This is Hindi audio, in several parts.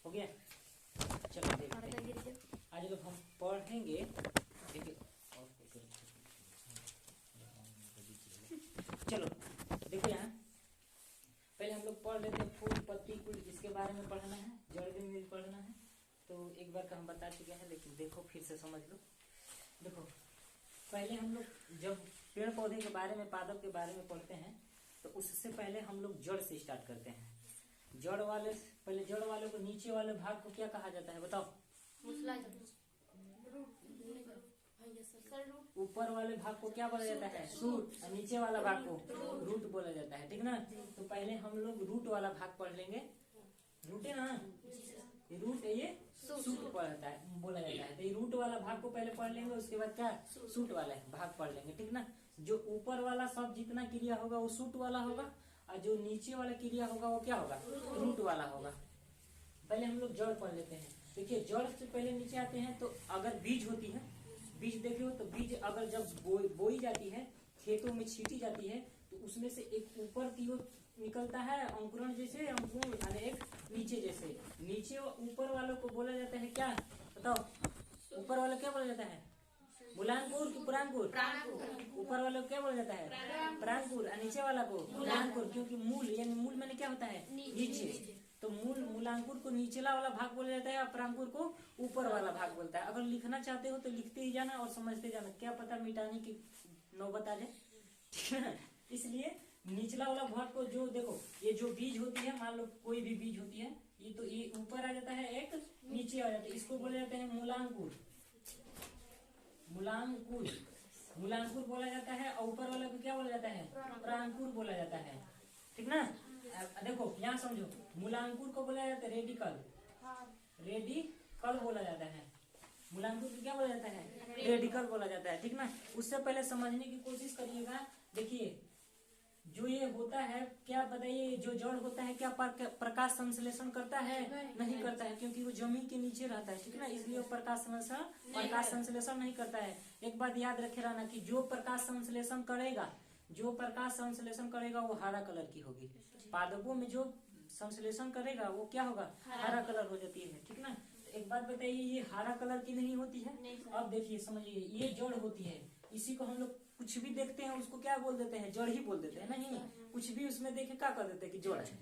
हो गया। चलो देखते हैं आज लोग हम पढ़ेंगे। देखिए चलो देखो यहाँ पहले हम लोग पढ़ लेते हैं फूल पत्ती कुल, इसके बारे में पढ़ना है, जड़ भी पढ़ना है। तो एक बार का हम बता चुके हैं, लेकिन देखो फिर से समझ लो। देखो पहले हम लोग जब पेड़ पौधे के बारे में, पादप के बारे में पढ़ते हैं तो उससे पहले हम लोग जड़ से स्टार्ट करते हैं। जड़ वाले पहले जड़ वाले को, नीचे वाले भाग को क्या कहा जाता है बताओ? ऊपर वाले भाग को क्या बोला जाता है? शूट। और नीचे वाला भाग को रूट बोला जाता है, ठीक ना। तो पहले हम लोग रूट वाला भाग पढ़ लेंगे। रूट है ना, ये रूट है, ये शूट पढ़ता है बोला जाता है। तो ये रूट वाला भाग को पहले पढ़ लेंगे, उसके बाद क्या शूट वाला भाग पढ़ लेंगे, ठीक ना। जो ऊपर वाला सब जितना क्रिया होगा वो शूट वाला होगा, और जो नीचे वाला क्रिया होगा वो क्या होगा? रूट वाला होगा। पहले हम लोग जड़ पढ़ लेते हैं। देखिए जड़ से पहले नीचे आते हैं तो अगर बीज होती है, बीज देखे हो तो बीज अगर जब बोई जाती है, खेतों में छीटी जाती है, तो उसमें से एक ऊपर की ओर निकलता है अंकुरण जैसे, अंकुर और एक नीचे जैसे। नीचे ऊपर वालों को बोला जाता है क्या बताओ? ऊपर वाला क्या बोला जाता है? मूलांकुर की पुरांकुर? ऊपर वाले को क्या बोला जाता है? प्रांकुर। और नीचे वाला को मूलांकुर, क्योंकि मूल यानी मूल मैंने क्या होता है? नीचे। तो मूलांकुर को निचला वाला भाग बोला जाता है और प्रांकुर को ऊपर वाला भाग बोलता है। अगर लिखना चाहते हो तो लिखते ही जाना और समझते जाना, क्या पता मिटाने की नौबत आ जाए, ठीक है ना। इसलिए निचला वाला भाग को, जो देखो ये जो बीज होती है, मान लो कोई भी बीज होती है, ये तो ये ऊपर आ जाता है, एक नीचे आ जाता है, इसको बोले जाते हैं मूलांकुर। मूलांकुर मूलांकुर बोला जाता है। और ऊपर वाले को क्या बोला जाता है? प्रांकुर बोला जाता है, ठीक ना। देखो यहाँ समझो, मूलांकुर को बोला जाता है रेडिकल, रेडिकल बोला जाता है। मूलांकुर को क्या बोला जाता है? रेडिकल बोला जाता है, ठीक ना। उससे पहले समझने की कोशिश करिएगा। देखिए जो ये होता है, क्या बताइए, जो जड़ होता है क्या प्रकाश संश्लेषण करता है? नहीं करता है, क्योंकि वो जमीन के नीचे रहता है, ठीक ना। इसलिए वो प्रकाश संश्लेषण नहीं करता है। एक बात याद रखे रहना कि जो प्रकाश संश्लेषण करेगा वो हरा कलर की होगी। पादपों में जो संश्लेषण करेगा वो क्या होगा? हरा कलर हो जाती है, ठीक ना। एक बात बताइए, ये हरा कलर की नहीं होती है। अब देखिए समझिए, ये जड़ होती है, इसी को हम लोग कुछ भी देखते हैं उसको क्या बोल देते हैं? जड़ ही बोल देते हैं। नहीं, कुछ भी उसमें देखे क्या कर देते हैं कि जड़ है,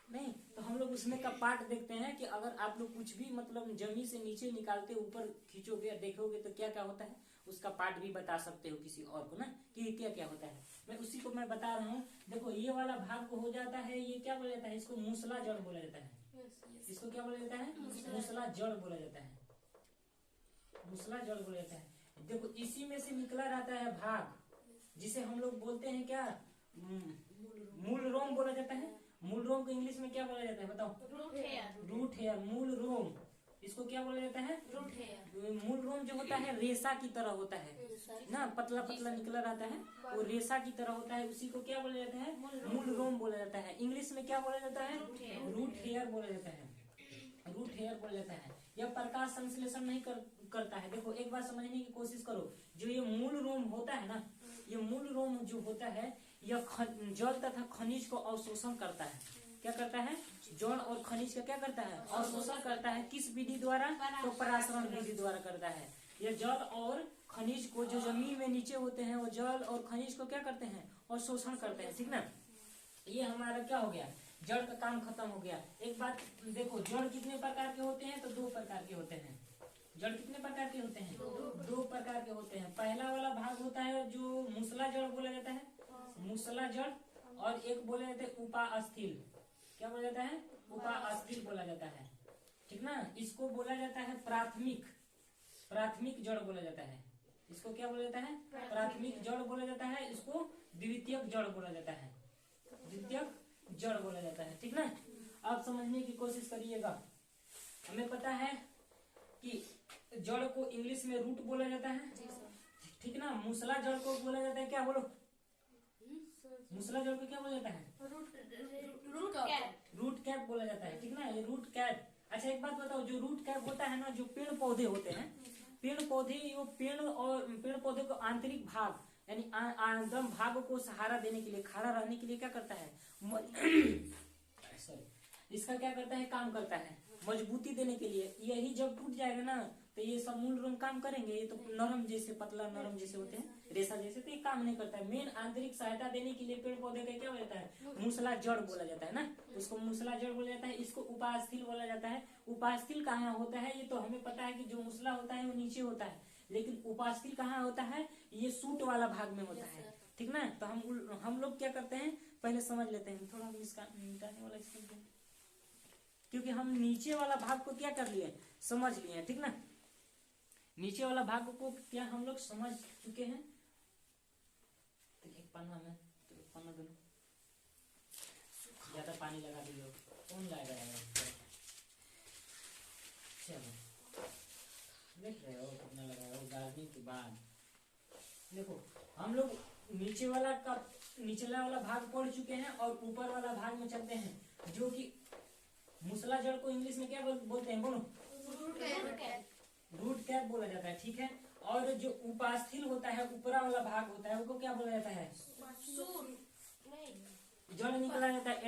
नहीं। तो हम लोग उसमें का पार्ट देखते हैं कि अगर आप लोग कुछ भी मतलब जमीन से नीचे निकालते ऊपर खींचोगे देखोगे तो क्या क्या होता है, उसका पार्ट भी बता सकते हो किसी और को ना, कि क्या क्या होता है। मैं उसी को मैं बता रहा हूँ। देखो ये वाला भाग हो जाता है, ये क्या बोला जाता है? इसको मूसला जड़ बोला जाता है। इसको क्या बोला जाता है? मूसला जड़ बोला जाता है। मूसला जड़ बोला जाता है। देखो इसी में से निकला रहता है भाग, जिसे हम लोग बोलते हैं क्या? मूल रोम बोला जाता है। मूल रोम को इंग्लिश में क्या बोला जाता है बताओ? Root hair. मूल रोम, इसको क्या बोला जाता है? Root hair. मूल रोम जो होता है रेशा की तरह होता है ना, पतला पतला निकला रहता है, वो रेशा की तरह होता है, उसी को क्या बोला जाता है? मूल रोम बोला जाता है। इंग्लिश में क्या बोला जाता है? रूट हेयर बोला जाता है। रूट हेयर बोला जाता है। यह प्रकाश संश्लेषण नहीं करता है। देखो एक बार समझने की कोशिश करो, जो ये मूल रोम होता है ना, ये मूल रोम जो होता है यह जल तथा खनिज को अवशोषण करता है। क्या करता है? जल और खनिज का क्या करता है? अवशोषण करता है। किस विधि द्वारा? तो पराशरण विधि द्वारा करता है। यह जल और खनिज को, जो जमीन में नीचे होते हैं, वो जल और खनिज को क्या करते हैं? अवशोषण करते हैं, ठीक ना। ये हमारा क्या हो गया? जड़ का काम खत्म हो गया। एक बात देखो, जड़ कितने प्रकार के होते हैं? तो दो प्रकार के होते हैं। जड़ कितने प्रकार के होते हैं? दो प्रकार के होते हैं। पहला वाला भाग होता है जो मूसला जड़ बोला जाता है, मूसला जड़। और एक बोला जाता है उपास्थि। क्या बोला जाता है? उपास्थि बोला जाता है, ठीक ना। इसको बोला जाता है प्राथमिक जड़ बोला जाता है। इसको क्या बोला जाता है? प्राथमिक जड़ बोला जाता है। इसको द्वितीयक जड़ बोला जाता है, द्वितीयक जड़ बोला जाता है, ठीक ना। आप समझने की कोशिश करिएगा। हमें पता है कि जड़ को इंग्लिश में रूट बोला जाता है, ठीक ना। मूसला जड़ को बोला जाता है क्या? बोलो, मूसला जड़ को क्या बोला जाता है? रूट कैप बोला जाता है, ठीक ना। ये रूट कैप। अच्छा एक बात बताओ, जो रूट कैप होता है ना, जो पेड़ पौधे होते हैं, पेड़ पौधे को आंतरिक भाग यानी एकदम भाग को सहारा देने के लिए, खड़ा रहने के लिए क्या करता है? सॉरी, इसका क्या करता है, काम करता है मजबूती देने के लिए। यही जब टूट जाएगा ना तो ये सब मूल रोम काम करेंगे, ये तो नरम जैसे पतला नरम जैसे होते हैं रेशा जैसे, तो ये काम नहीं करता है। मेन आंतरिक सहायता देने के लिए पेड़ पौधे का क्या होता है, मूसला जड़ बोला जाता है ना, उसको मूसला जड़ बोला जाता है। इसको उपास्थल बोला जाता है। उपास्थल कहाँ होता है, ये तो हमें पता है कि जो मूसला होता है वो नीचे होता है, लेकिन उपास्थल कहाँ होता है, ये सूट वाला भाग में होता है, ठीक ना। तो हम लोग क्या करते हैं, पहले समझ लेते हैं। थोड़ा मिटाने वाला इसको, क्योंकि हम नीचे वाला भाग को क्या कर लिए, समझ लिए, ठीक ना। नीचे वाला भाग को क्या हम लोग समझ चुके हैं। तो एक पन्ना में तो एक पन्ना दो, ज्यादा पानी लगा दिए कौन लाएगा यार। चलो देख रहे हो कितना लगाया हो गार्डनिंग के बाद। देखो हम लोग नीचे वाला भाग पढ़ चुके हैं और ऊपर वाला भाग में चलते हैं, जो कि मूसला जड़ को इंग्लिश में क्या बोलते हैं, बोलो, रूट कैप बोला जाता है, ठीक है। और जो उपास्थल होता है, ऊपरा वाला भाग होता है, उसको क्या बोला जाता है, जड़ निकला जाता है,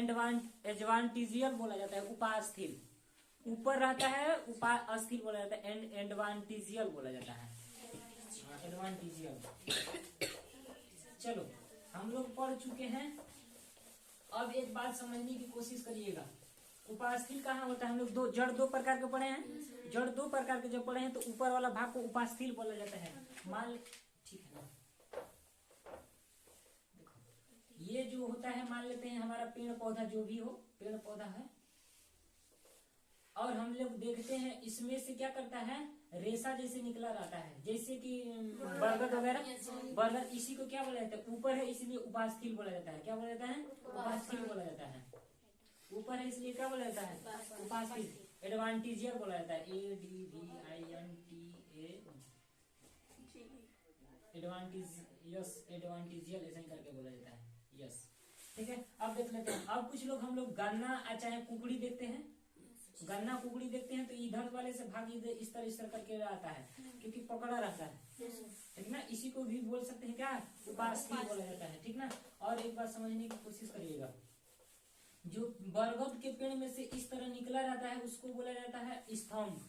एडवांटिजियल बोला जाता है। उपास्थल ऊपर रहता है, उपास्थल बोला जाता है, एडवांटिजियल बोला जाता है, एडवांटिजियल। चलो हम लोग पढ़ चुके हैं। अब एक बात समझने की कोशिश करिएगा, उपास्थल कहाँ होता है। हम लोग जड़ दो प्रकार के पढ़े हैं, जड़ दो प्रकार के जब पढ़े हैं तो ऊपर वाला भाग को उपास्थल बोला जाता है। मान, ठीक है ना, देखो ये जो होता है, मान लेते हैं हमारा पेड़ पौधा, जो भी हो पेड़ पौधा है, और हम लोग देखते हैं इसमें से क्या करता है, रेशा जैसे निकला रहता है, जैसे कि बरगद वगैरह, बरगद, इसी को क्या बोला जाता है, ऊपर है इसलिए उपास्थल बोला जाता है। क्या बोला जाता है, उपास्थल बोला जाता है। ऊपर है इसलिए क्या बोला जाता है, उपास्थल। एडवांटिजियल बोला जाता है, ADVINTA, एडवांटिजियल ऐसा ही करके बोला जाता है, यस, ठीक है। अब देख लेते हैं, अब कुछ लोग हम लोग गन्ना चाहे कुकड़ी देखते हैं, गन्ना कुकड़ी देखते हैं तो इधर वाले से भाग इधर इस तरह करके आता है, क्योंकि पकड़ा रहता है, ठीक ना। इसी को भी बोल सकते हैं क्या, उपास्थल बोला जाता है, ठीक ना। और एक बात समझने की कोशिश करिएगा, जो बरगद के पेड़ में से इस तरह निकला रहता है उसको बोला जाता है स्तंभ।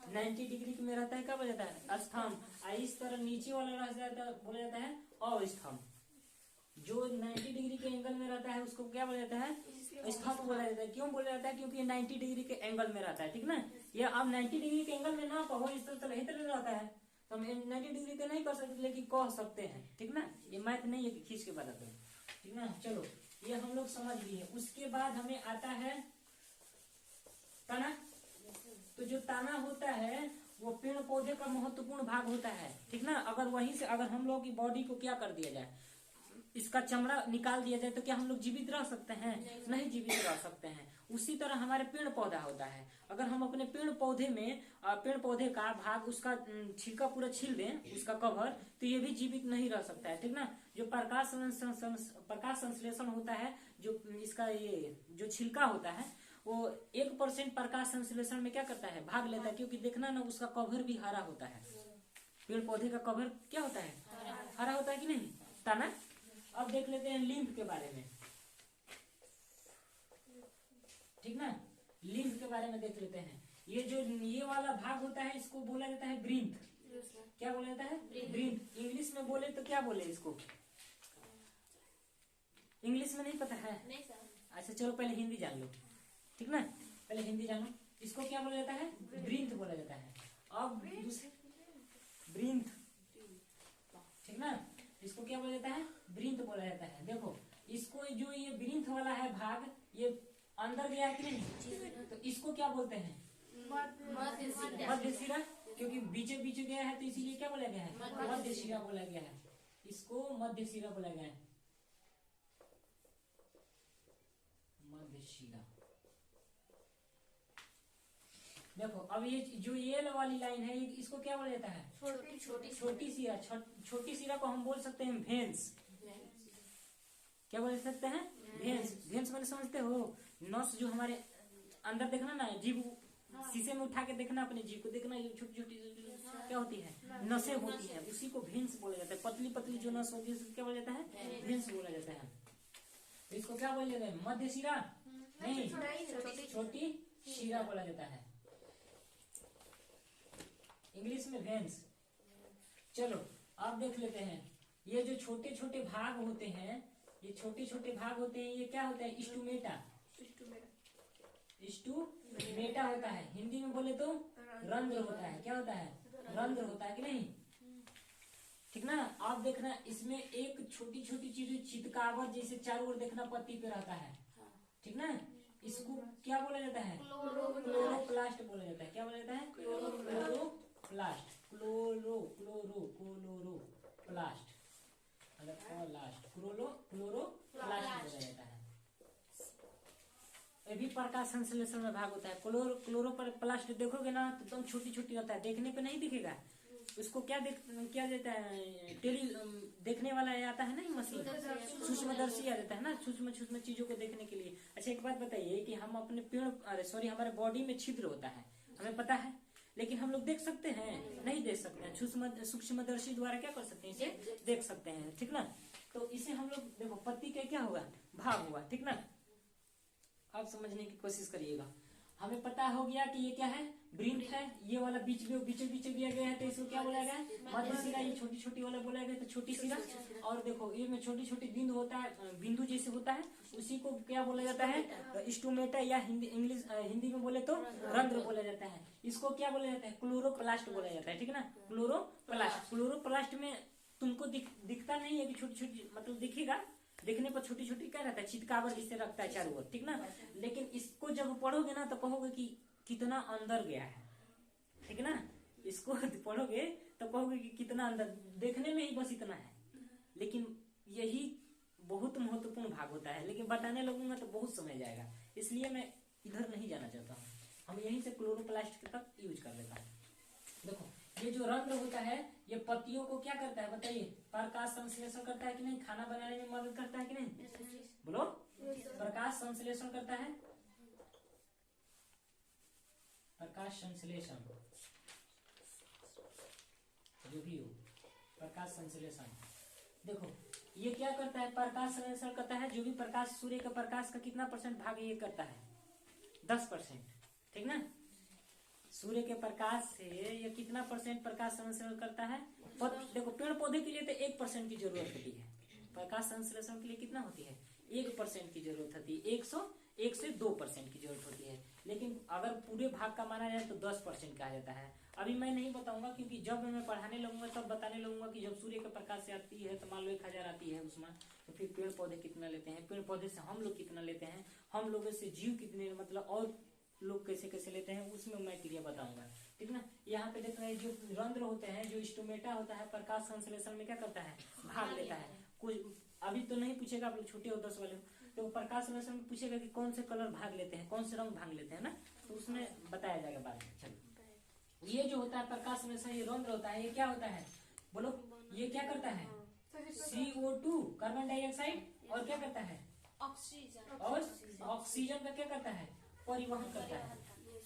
90 डिग्री में रहता है, क्या बोला जाता है, स्तंभ। इस तरह नीचे वाला रह जाता है, बोला जाता है अस्तंभ। जो 90 डिग्री के एंगल में रहता है उसको क्या बोला जाता है, स्तंभ बोला जाता है। क्यों बोला जाता है, क्योंकि ये 90 डिग्री के एंगल में रहता है, ठीक ना। ये अब 90 डिग्री के एंगल में ना कहो, इस तरह ही तरह रहता है, तो हम 90 डिग्री के नहीं कर सकते, लेकिन कह सकते हैं, ठीक ना। ये मैथ नहीं है कि खींच के बताते हैं, ठीक ना। चलो ये हम लोग समझ लिए। उसके बाद हमें आता है तना। तो जो तना होता है वो पेड़ पौधे का महत्वपूर्ण भाग होता है, ठीक ना। अगर वहीं से अगर हम लोग की बॉडी को क्या कर दिया जाए, इसका चमड़ा निकाल दिया जाए, तो क्या हम लोग जीवित रह सकते हैं, नहीं जीवित रह सकते हैं। उसी तरह हमारे पेड़ पौधा होता है, अगर हम अपने पेड़ पौधे में पेड़ पौधे का भाग, उसका छिलका पूरा छील दें, उसका कवर, तो ये भी जीवित नहीं रह सकता है, ठीक ना। जो प्रकाश संश्लेषण होता है, जो इसका ये जो छिलका होता है, वो 1% प्रकाश संश्लेषण में क्या करता है, भाग लेता है। क्योंकि देखना ना, उसका कवर भी हरा होता है, पेड़ पौधे का कवर क्या होता है, हरा होता है कि नहीं, तना। अब देख लेते हैं लिम्फ के बारे में, ठीक ना। लिम्फ के बारे में देख लेते हैं। ये जो ये वाला भाग होता है, इसको बोला जाता है ब्रीथ। क्या बोला जाता है, ब्रीथ। इंग्लिश में बोले तो क्या बोले इसको, इंग्लिश में नहीं पता है, नहीं सर। अच्छा चलो पहले हिंदी जान लो, ठीक ना, पहले हिंदी जानो। इसको क्या बोला जाता है, ब्रीथ बोला जाता है। अब ब्रीथ, ठीक ना, इसको क्या बोला जाता है, ब्रीथ बोला जाता है। देखो इसको जो ये ब्रीथ वाला है भाग, ये अंदर गया है कि नहीं, तो इसको क्या बोलते हैं, मध्य शिरा। क्योंकि बीचे बीचे गया है तो इसीलिए क्या बोला गया है, मध्य शिरा बोला गया है, इसको मध्य शिरा बोला गया है, मध्य शिरा। देखो अब ये जो ये वाली लाइन है, इसको क्या बोला जाता है, छोटी शिरा। छोटी शिरा को हम बोल सकते हैं भेंस। क्या बोल सकते हैं, भेंस। भेंस मैंने समझते हो, नस जो हमारे अंदर देखना ना, जीभ शीशे में उठा के देखना, अपने जीभ को देखना, छोटी छोटी क्या होती है, नसें होती है, उसी को भेंस बोला जाता है। पतली पतली जो नस होती है उसको क्या बोला जाता है, भेंस बोला जाता है। इसको क्या बोला जाता है, मध्य शिरा, नहीं, छोटी शिरा बोला जाता है, इंग्लिश में वेन्स। चलो अब देख लेते हैं, ये जो छोटे छोटे भाग होते हैं, ये छोटे छोटे भाग होते हैं, ये क्या होता है? स्टूमेटा। स्टूमेटा होता है, हिंदी में बोले तो रंध्र होता है। क्या होता है? रंध्र होता है कि नहीं? ठीक ना। आप देखना इसमें एक छोटी छोटी चीज चितकावर जैसे चारों ओर देखना पत्ती पे रहता है, ठीक ना। इसको क्या बोला जाता है? क्लोरोप्लास्ट बोला जाता है। क्या बोला जाता है? क्लोरोप्लास्ट। क्लोरोप्लास्ट क्लोरोप्लास्ट बोला जाता है। ये भी प्रकाश संश्लेषण में भाग होता है। क्लोरोप्लास्ट देखोगे ना तो एकदम छोटी छोटी रहता है, देखने पे नहीं दिखेगा। उसको क्या देता है? देखने वाला आता है ना मशीन, सूक्ष्मदर्शी आ जाता है ना, सूक्ष्म चीजों को देखने के लिए। अच्छा एक बात बताइए कि हम अपने हमारे बॉडी में छिद्र होता है, हमें पता है, लेकिन हम लोग देख सकते हैं? नहीं देख सकते हैं। सूक्ष्मदर्शी द्वारा क्या कर सकते हैं? इसे देख सकते हैं, ठीक ना। तो इसे हम लोग देखो, पत्ती का क्या होगा? भाग हुआ, ठीक ना। आप समझने की कोशिश करिएगा। हमें पता हो गया कि ये क्या है? ब्रिंक है। ये वाला बीच दिया गया है तो इसको क्या बोला गया? मध्य शिरा। ये छोटी छोटी वाला बोला गया तो छोटी शिरा। और देखो ये में छोटी छोटी बिंदु होता है, बिंदु जैसे होता है, उसी को क्या बोला जाता है? स्टोमेटा, या हिंदी में बोले तो रंध्र बोला जाता है। इसको क्या बोला जाता है? क्लोरोप्लास्ट बोला जाता है, ठीक ना। क्लोरोप्लास्ट में तुमको दिखता नहीं है कि छोटी छोटी, मतलब दिखेगा, देखने पर छोटी छोटी क्या रहता है? चितकावर जिसे रखता है चारों ओर, ठीक ना। लेकिन इसको जब पढ़ोगे ना तो कहोगे कि कितना अंदर गया है, ठीक ना। इसको पढ़ोगे तो कहोगे कि कितना अंदर, देखने में ही बस इतना है, लेकिन यही बहुत महत्वपूर्ण भाग होता है। लेकिन बताने लगूंगा तो बहुत समय जाएगा, इसलिए मैं इधर नहीं जाना चाहता हूँ। हम यहीं से क्लोरोप्लास्ट तक यूज कर लेता हूँ। देखो ये जो रंध्र होता है, ये पत्तियों को क्या करता है बताइए? प्रकाश संश्लेषण करता है कि नहीं? खाना बनाने में मदद करता है कि नहीं? बोलो, प्रकाश संश्लेषण करता है। प्रकाश संश्लेषण जो भी हो, प्रकाश संश्लेषण। देखो ये क्या करता है? प्रकाश संश्लेषण करता है। जो भी प्रकाश, सूर्य का प्रकाश का कितना % भाग ये करता है? 10%, ठीक ना। सूर्य के प्रकाश से ये कितना % प्रकाश संश्लेषण करता है? देखो पेड़ पौधे के लिए तो 1% की जरूरत होती है, प्रकाश संश्लेषण के लिए कितना होती है? 1% की जरूरत होती है। 1 से 2% की जरूरत होती है। लेकिन अगर पूरे भाग का माना जाए तो 10% का आ जाता है। अभी मैं नहीं बताऊंगा, क्योंकि जब मैं पढ़ाने लगूंगा तब बताने लगूंगा कि जब सूर्य के प्रकाश से आती है तो मान लो 1000 आती है उसमें, तो फिर पेड़ पौधे कितना लेते हैं, पेड़ पौधे से हम लोग कितना लेते हैं, हम लोगों से जीव कितने, मतलब और लोग कैसे कैसे लेते हैं, उसमें मैं क्रिया बताऊंगा, ठीक ना। यहाँ पे देख रहे हैं जो रंध्र होते हैं, जो स्टोमेटा होता है, प्रकाश संश्लेषण में क्या करता है? भाग लेता है। कुछ अभी तो नहीं पूछेगा, आप लोग छोटे हो 10 वाले, तो प्रकाश संश्लेषण में पूछेगा कि कौन से कलर भाग लेते हैं, कौन से रंग भाग लेते हैं ना, तो उसमें बताया जाएगा बाद में। चलो ये जो होता है प्रकाश संश्लेषण, ये रंध्र होता है, ये क्या होता है बोलो? ये क्या करता है? CO2 कार्बन डाइऑक्साइड, और क्या करता है? ऑक्सीजन। और ऑक्सीजन का क्या करता है? परिवहन करता है।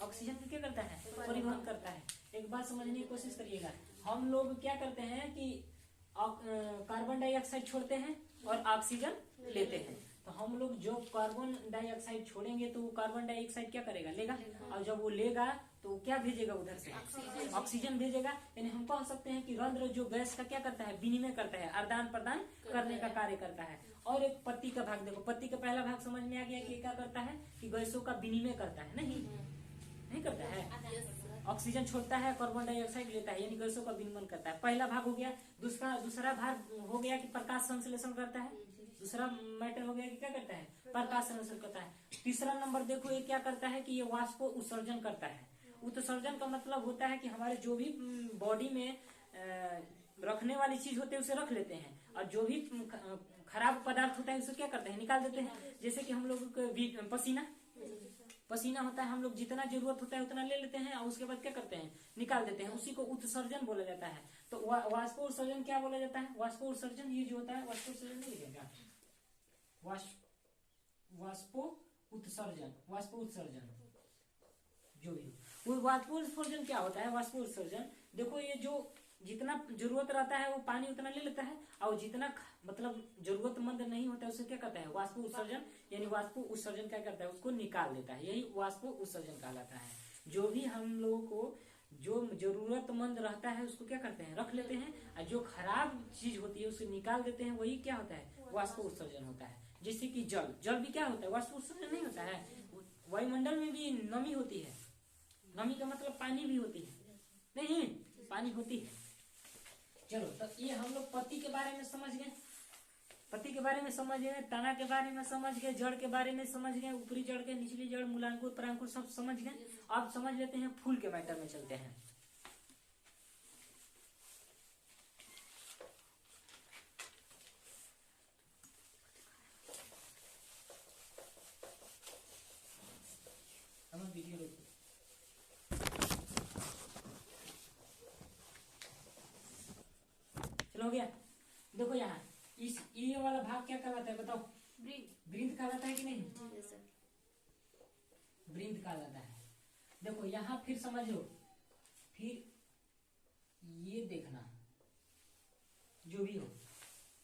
ऑक्सीजन का क्या करता है? परिवहन करता है। एक बात समझने की कोशिश करिएगा, हम लोग क्या करते हैं कि कार्बन डाइऑक्साइड छोड़ते हैं और ऑक्सीजन लेते हैं। तो हम लोग जो कार्बन डाइऑक्साइड छोड़ेंगे तो वो कार्बन डाइऑक्साइड क्या करेगा? लेगा। और जब वो लेगा तो क्या भेजेगा? उधर से ऑक्सीजन भेजेगा। यानी हम कह सकते हैं कि रंध्र जो गैस का क्या करता है? विनिमय करता है, आदान प्रदान करने का कार्य करता है। और एक पत्ती का भाग देखो, पत्ती का पहला भाग समझ में आ गया कि क्या करता है? कि गैसों का विनिमय करता है। नहीं करता है, ऑक्सीजन छोड़ता है, कार्बन डाइऑक्साइड लेता है, यानी गैसों का विनिमय करता है। पहला भाग हो गया। दूसरा भाग हो गया कि प्रकाश संश्लेषण करता है। दूसरा मैटर हो गया कि क्या करता है? प्रकाश संश्लेषण करता है। तीसरा नंबर देखो ये क्या करता है कि ये वाष्प उत्सर्जन करता है। उत्सर्जन का मतलब होता है कि हमारे जो भी बॉडी में रखने वाली चीज होते है उसे रख लेते हैं, और जो भी खराब पदार्थ होता है उसे क्या करते हैं? निकाल देते हैं। जैसे कि हम लोग पसीना होता है, हम लोग जितना जरूरत होता है उतना ले लेते हैं और उसके बाद क्या करते हैं? निकाल देते हैं। उसी को उत्सर्जन बोला जाता है। तो वाष्पोत्सर्जन क्या बोला जाता है? वाष्पोत्सर्जन ये जो होता है, वाष्पोत्सर्जन नहीं लिखेगा, वाष्पोत्सर्जन जो भी वो वाष्पोत्सर्जन क्या होता है? वाष्पोत्सर्जन देखो, ये जो जितना जरूरत रहता है वो पानी उतना ले लेता है, और जितना मतलब जरूरतमंद नहीं होता है उसे क्या करता है, वाष्प उत्सर्जन, यानी वाष्प उत्सर्जन क्या करता है, उसको निकाल देता है, यही वाष्प उत्सर्जन कहलाता है। जो भी हम लोगों को जो जरूरतमंद रहता है उसको क्या करते हैं, रख लेते हैं, और जो खराब चीज होती है उसे निकाल देते हैं, वही क्या होता है, वाष्प उत्सर्जन होता है। जैसे कि जल भी क्या होता है, वाष्प उत्सर्जन नहीं होता है। वायुमंडल में भी नमी होती है, नमी का मतलब पानी भी होती है, नहीं पानी होती है। चलो तो ये हम लोग पत्ती के बारे में समझ गए, पत्ती के बारे में समझ गए, तना के बारे में समझ गए, जड़ के बारे में समझ गए, ऊपरी जड़ के निचली जड़, मूलांकुर परांकुर सब समझ गए। अब समझ लेते हैं फूल के मैटर में चलते हैं। वीडियो रोको, चलो हो गया। देखो यहाँ इस ये वाला भाग क्या कहलाता है बताओ, वृंत कहलाता है कि नहीं, वृंत कहलाता है। देखो यहाँ फिर समझ लो, फिर ये देखना जो भी हो,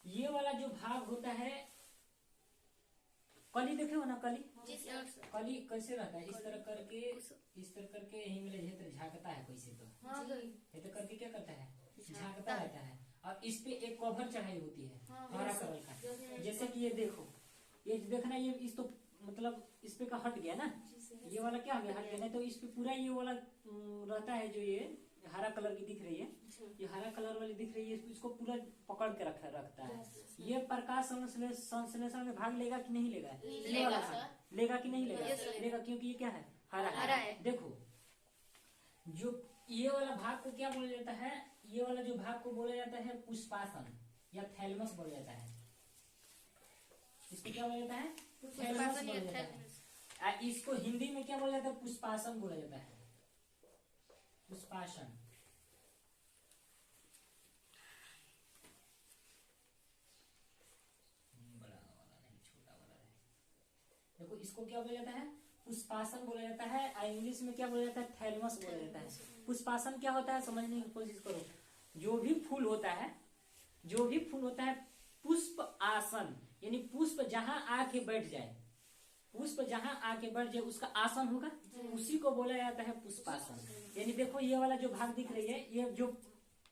ये वाला जो भाग होता है, कली देखे हो ना, कली कली कैसे रहता है, इस तरह करके यही मिले झांकता है कैसे, तो ये तो करके क्या करता है, झांकता रहता है, और इस पे एक कवर चढ़ाई होती है हरा कलर का। जैसे कि ये देखो, ये देखना, ये इस तो मतलब इस पे का हट गया ना, ये वाला क्या हो गया, हट गया ना, तो इस पे पूरा ये वाला रहता है, जो ये हरा कलर की दिख रही है, ये हरा कलर वाली दिख रही है, इसको पूरा पकड़ के रखता है। ये प्रकाश संश्लेषण में भाग लेगा कि नहीं लेगा, लेगा कि नहीं लेगा, लेगा, क्योंकि ये क्या है, हरा है। देखो जो ये वाला भाग को क्या बोला जाता है, ये वाला जो भाग को बोला जाता है पुष्पासन या थैलमस बोला जाता है। इसको क्या बोला जाता है, थैलमस बोला जाता है। इसको हिंदी में क्या बोला जाता है, पुष्पासन बोला जाता है, पुष्पासन। बड़ा वाला नहीं, छोटा वाला है। देखो इसको क्या बोला जाता है, पुष्पासन बोला जाता है, और इंग्लिश में क्या बोला जाता है, थैलमस बोला जाता है। पुष्पासन क्या होता है समझने की कोशिश करो। जो भी फूल होता है, जो भी फूल होता है, पुष्प आसन यानी पुष्प जहां आके बैठ जाए, पुष्प जहां आके बैठ जाए उसका आसन होगा, उसी को बोला जाता है पुष्पासन। यानी देखो ये वाला जो भाग दिख रही है, ये जो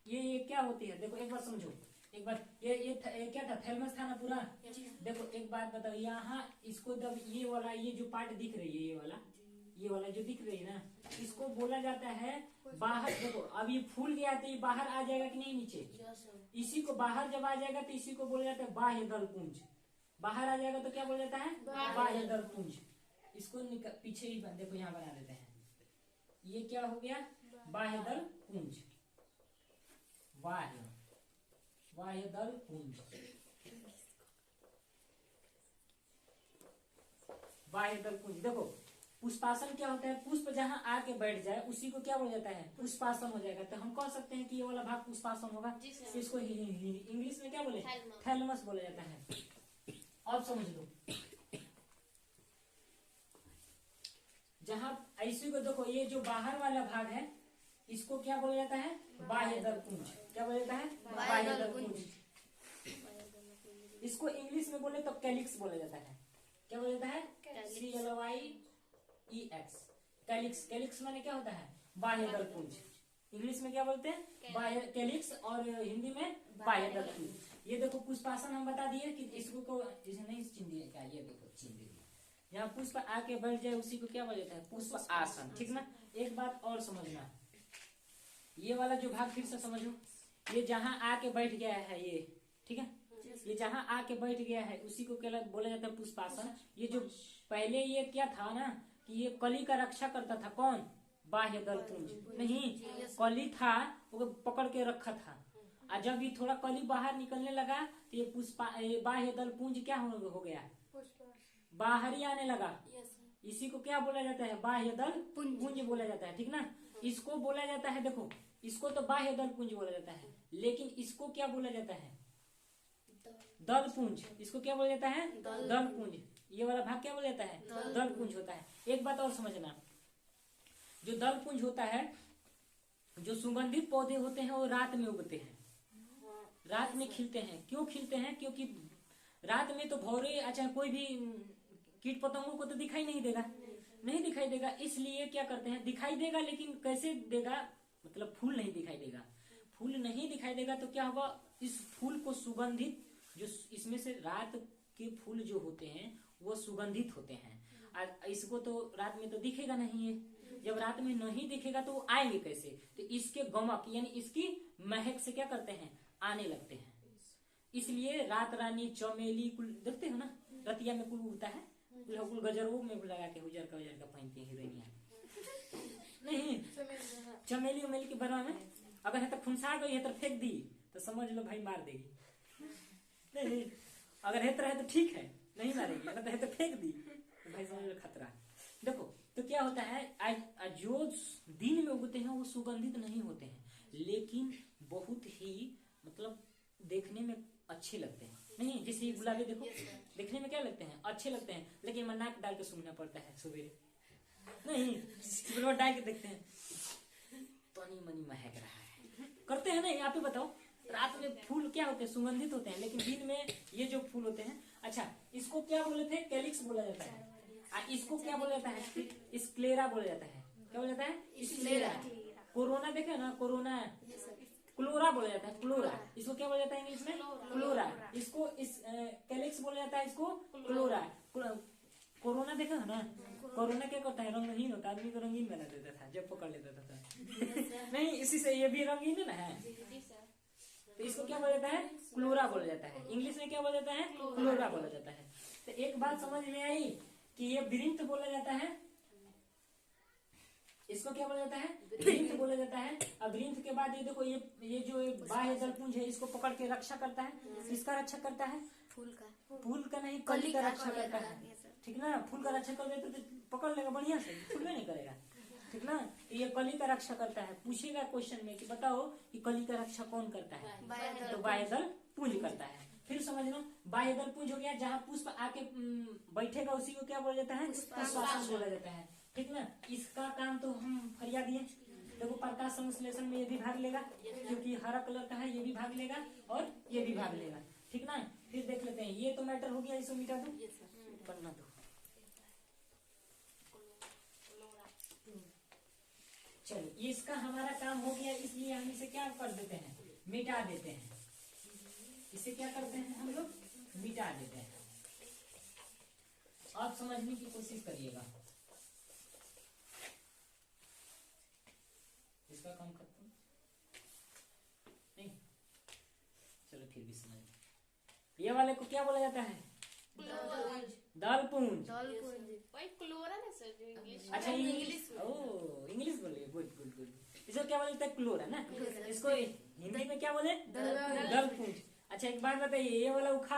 ये क्या होती है, देखो एक बार समझो, एक बार ये क्या था, थैलमस था ना पूरा। देखो एक बात बताओ, यहाँ इसको जब ये वाला ये जो पार्ट दिख रही है, ये वाला जो दिख रही है ना, इसको बोला जाता है बाहर। देखो अब ये फूल गया तो ये बाहर आ जाएगा कि नहीं नीचे, इसी को बाहर जब आ जाएगा तो इसी को बोला जाता है बाह्य दल पुंज। बाहर आ जाएगा तो क्या बोला जाता है, बाह्य दल पुंज। इसको पीछे ही देखो यहाँ बना देते हैं, ये क्या हो गया, बाह्य दल पुंज, बाह्य दल पुंज, बाह्य दल पुंज। देखो पुष्पासन क्या होता है, पुष्प जहां आके बैठ जाए उसी को क्या बोला जाता है, पुष्पासन हो जाएगा। तो हम कह सकते हैं कि ये वाला भाग पुष्पासन होगा। इसको इंग्लिश में क्या बोले, थैलमस बोला जाता है। अब समझ लो, जहां ऐसे को देखो, ये जो बाहर वाला भाग है इसको क्या बोला जाता है, बाह्य दल पुंज। क्या बोला जाता है, बाह्य दल पुंज। इसको इंग्लिश में बोले तो कैलिक्स बोला जाता है। क्या बोला जाता है, CLYEX, कैलिक्स। कैलिक्स माने क्या होता है, बाह्य दल पुंज। इंग्लिश में क्या बोलते हैं, बाह्य कैलिक्स, और हिंदी में बाह्य दल पुंज। ये देखो पुष्पासन हम बता दिए कि इसको को जैसे नहीं चिन्ह दिया क्या, ये देखो चिन्ह दिया, यहाँ पुष्प आके बैठ जाए उसी को क्या बोला जाता है, पुष्प आसन। ठीक ना। एक बात और समझना, ये वाला जो भाग फिर से समझो, ये जहां आके बैठ गया है ये, ठीक है, ये जहां आके बैठ गया है उसी को क्या बोला जाता है, पुष्पासन। ये जो पहले ये क्या था ना, कि ये कली का रक्षा करता था, कौन, बाह्य दल पुंज। नहीं, कली था वो पकड़ के रखा था, और जब ये थोड़ा कली बाहर निकलने लगा तो ये बाह्य दल पुंज क्या हो गया, बाहर ही आने लगा। इसी को क्या बोला जाता है, बाह्य दल पुंज बोला जाता है। ठीक ना। इसको बोला जाता है, देखो इसको तो बाह्य दल पुंज बोला जाता है, लेकिन इसको क्या बोला जाता है, दल पुंज। इसको क्या बोला जाता है, दल पुंज। ये वाला भाग क्या बोला जाता है, दल पुंज होता है। एक बात और समझना, जो दल पुंज होता है, जो सुगंधित पौधे होते हैं वो रात में उगते हैं, रात में खिलते हैं। क्यों खिलते हैं? क्योंकि रात में तो भौरे अच्छा कोई भी कीट पतंगों को तो दिखाई नहीं देगा, नहीं दिखाई देगा, इसलिए क्या करते हैं, दिखाई देगा लेकिन कैसे देगा, मतलब फूल नहीं दिखाई देगा। फूल नहीं दिखाई देगा तो क्या होगा, इस फूल को सुगंधित, जो इसमें से रात के फूल जो होते हैं वो सुगंधित होते हैं। इसको तो रात में तो दिखेगा नहीं है, जब रात में नहीं दिखेगा तो वो आएंगे कैसे? तो इसके गमक यानी इसकी महक से क्या करते हैं, आने लगते हैं। इसलिए रात रानी चमेली कुल देखते हो ना, रतिया में कुल उगता है, कुल गजरों में लगा के उजर का पहनती है हीरोइनिया। नहीं चमेली उमेली के बरवा में अगर है तो फुंसा गई है तो फेंक दी तो समझ लो भाई मार देगी। नहीं अगर है तो ठीक है, नहीं मारेगी, अगर है तो फेंक दी तो भाई समझ लो खतरा। देखो तो क्या होता है, जो दिन में उगते हैं वो सुगंधित नहीं होते हैं, लेकिन बहुत ही मतलब देखने में अच्छे लगते हैं। नहीं जैसे ये गुलाबी देखो, देखने में क्या लगते हैं, अच्छे लगते हैं, लेकिन मैं नाक डाल के सूंघना पड़ता है सवेरे, नहीं गुलाब डाल के देखते हैं पानी मनी महक रहा है, करते हैं नहीं? आप ही बताओ, रात में फूल क्या होते हैं, सुगंधित होते हैं, लेकिन दिन में ये जो फूल होते हैं, अच्छा इसको क्या बोले थे, कैलिक्स बोला जाता है, इसको क्या बोला जाता है, स्क्लेरा बोला जाता है। क्या बोला जाता है? स्क्लेरा। कोरोना देखे ना, कोरोना क्लोरा बोला जाता है, क्लोरा। इसको क्या बोला जाता है इंग्लिश में? क्लोरा। इसको इस कैलिक्स बोला जाता है, इसको क्लोरा। कोरोना देखा है ना, कोरोना क्या करता है, रंगहीन होता है, आदमी को रंगीन बना देता था जब पकड़ लेता था। नहीं इसी से ये भी रंगीन है ना, तो इसको क्या बोला जाता है, क्लोरा बोला जाता है। इंग्लिश में क्या बोला जाता है, क्लोरा बोला जाता है। तो एक बात समझ में आई कि ये वृंत बोला जाता है, इसको क्या बोला जाता है, वृंत बोला जाता है। अब वृंत के बाद ये देखो, ये जो बाह्य दलपुंज है इसको पकड़ के रक्षा करता है। किसका रक्षा करता है? फूल का नहीं, कली का रक्षा करता है, ठीक ना। फूल का रक्षा कर देते तो पकड़ लेगा बढ़िया से, फूल नहीं करेगा, ठीक ना। ये कली का रक्षा करता है। पूछेगा क्वेश्चन में कि बताओ कि कली का रक्षा कौन करता है, तो बाह्य दल पुंज करता है। फिर समझना, बाह्य दल पुंज हो गया, जहाँ पुष्प आके बैठेगा उसी को क्या बोला जाता है, पुष्पासन बोला जाता है, ठीक ना। इसका काम तो हम फरिया दिए। देखो प्रकाश संश्लेषण में ये भी भाग लेगा, क्योंकि हरा कलर का है, ये भी भाग लेगा और ये भी भाग लेगा, ठीक ना। फिर देख लेते हैं, ये तो मैटर हो गया, इसको मिटा दो, पढ़ना दो। चलिए इसका हमारा काम हो गया, इसलिए हम इसे क्या कर देते हैं, मिटा देते हैं। इसे क्या करते हैं हम लोग, मिटा देते हैं। आप समझने की कोशिश करिएगा, इसका काम खत्म नहीं, चलो फिर भी समझ। ये वाले को क्या बोला जाता है, दलपुंज। अच्छा इंग्लिश बोलिए, गुड गुड गुड। इसको क्या बोलते हैं, क्लोरा ना। इसको हिंदी में क्या बोले, दलपुंज। अच्छा एक बात बताइए, ये वाला उखाड़